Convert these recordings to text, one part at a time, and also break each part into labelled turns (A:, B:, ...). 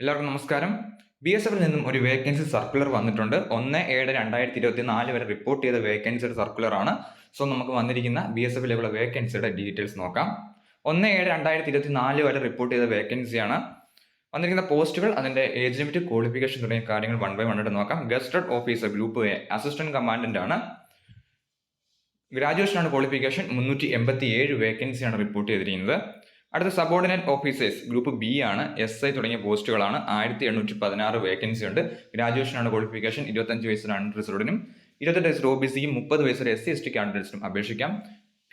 A: എല്ലാവർക്കും നമസ്കാരം. BSFിൽ നിന്നും ഒരു വേക്കൻസി സർക്കുലർ വന്നിട്ടുണ്ട്. 1/7/2024 വരെ റിപ്പോർട്ട് ചെയ്ത വേക്കൻസിയുടെ സർക്കുലറാണ്. സോ നമുക്ക് വന്നിരിക്കുന്ന BSFിലേക്കുള്ള വേക്കൻസിയുടെ ഡീറ്റെയിൽസ് നോക്കാം. 1/7/2024 വരെ റിപ്പോർട്ട് ചെയ്ത വേക്കൻസിയാണ്. വന്നിരിക്കുന്ന പോസ്റ്റുകൾ, അതിന്റെ ഏജ് ലിമിറ്റ്, ക്വാളിഫിക്കേഷൻ തുടങ്ങിയ കാര്യങ്ങൾ വൺ ബൈ വൺ ആയിട്ട് നോക്കാം. Gazetted officer group A assistant commandant ആണ്. ഗ്രാജുവേഷൻ ആണ് ക്വാളിഫിക്കേഷൻ. 387 വേക്കൻസിയാണ് റിപ്പോർട്ട് ചെയ്തിരിക്കുന്നത്. അടുത്ത സബോർഡിനേറ്റ് ഓഫീസേഴ്സ് ഗ്രൂപ്പ് ബി ആണ്. SI തുടങ്ങിയ പോസ്റ്റുകളാണ്. 1816 വേക്കൻസി ഉണ്ട്. ഗ്രാജുവേഷൻ ആണ് ക്വാളിഫിക്കേഷൻ. 25 വയസ്സിൽ അൺറിസർവ്ഡിനും 28 വയസ്സിൽ OBCയും 30 വയസ്സിൽ SC/ST കാൻഡിഡേറ്റ്സിനും അപേക്ഷിക്കാം.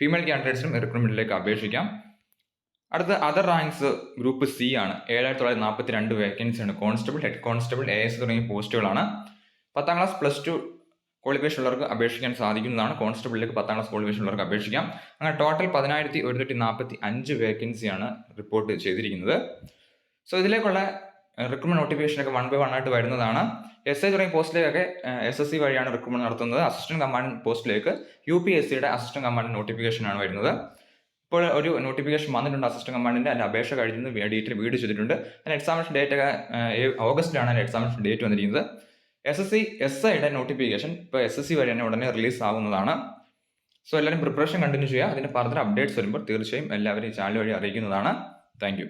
A: ഫീമെയിൽ കാൻഡിഡേറ്റ്സിനും റിക്രൂട്ട്മെന്റിലേക്ക് അപേക്ഷിക്കാം. അടുത്ത അതർ റാങ്ക്സ് ഗ്രൂപ്പ് സി ആണ്. 7942 വേക്കൻസിയാണ്. കോൺസ്റ്റബിൾ, ഹെഡ് കോൺസ്റ്റബിൾ, AS തുടങ്ങിയ പോസ്റ്റുകളാണ്. 10ാം ക്ലാസ് +2 ക്വാളിഫിക്കേഷൻ ഉള്ളവർക്ക് അപേക്ഷിക്കാൻ സാധിക്കുന്നതാണ്. കോൺസ്റ്റബിളിലേക്ക് 10ാം ക്ലാസ് ക്വാളിഫിക്കേഷൻ ഉള്ളവർക്ക് അപേക്ഷിക്കാം. അങ്ങനെ ടോട്ടൽ 10145 വേക്കൻസിയാണ് റിപ്പോർട്ട് ചെയ്തിരിക്കുന്നത്. സോ ഇതിലേക്കുള്ള റിക്രൂട്ട്മെന്റ് നോട്ടിഫിക്കേഷനൊക്കെ വൺ ബൈ വൺ ആയിട്ട് വരുന്നതാണ്. SI തുടങ്ങിയ പോസ്റ്റിലേക്കൊക്കെ SSC വഴിയാണ് റിക്രൂട്ട്മെന്റ് നടത്തുന്നത്. അസിസ്റ്റന്റ് കമാൻഡന്റ് പോസ്റ്റിലേക്ക് UPSCയുടെ അസിസ്റ്റന്റ് കമാൻഡന്റ് നോട്ടിഫിക്കേഷൻ ആണ് വരുന്നത്. ഇപ്പോൾ ഒരു നോട്ടിഫിക്കേഷൻ വന്നിട്ടുണ്ട് അസിസ്റ്റന്റ് കമാൻഡന്റ്. അതിന്റെ അപേക്ഷ കഴിഞ്ഞ് ഡീറ്റെയിൽ വീഡിയോ ചെയ്തിട്ടുണ്ട്. അതിന്റെ എക്സാമിനേഷൻ ഡേറ്റ് ഒക്കെ ഓഗസ്റ്റിലാണ് അതിന്റെ എക്സാമിനേഷൻ ഡേറ്റ് വന്നിരിക്കുന്നത്. SIയുടെ നോട്ടിഫിക്കേഷൻ ഇപ്പോൾ SSC വഴി തന്നെ ഉടനെ റിലീസ് ആവുന്നതാണ്. സോ എല്ലാവരും പ്രിപ്പറേഷൻ കണ്ടിന്യൂ ചെയ്യുക. അതിന്റെ ഫർദർ അപ്ഡേറ്റ്സ് വരുമ്പോൾ തീർച്ചയായും എല്ലാവരും ഈ ചാനൽ വഴി അറിയിക്കുന്നതാണ്. താങ്ക്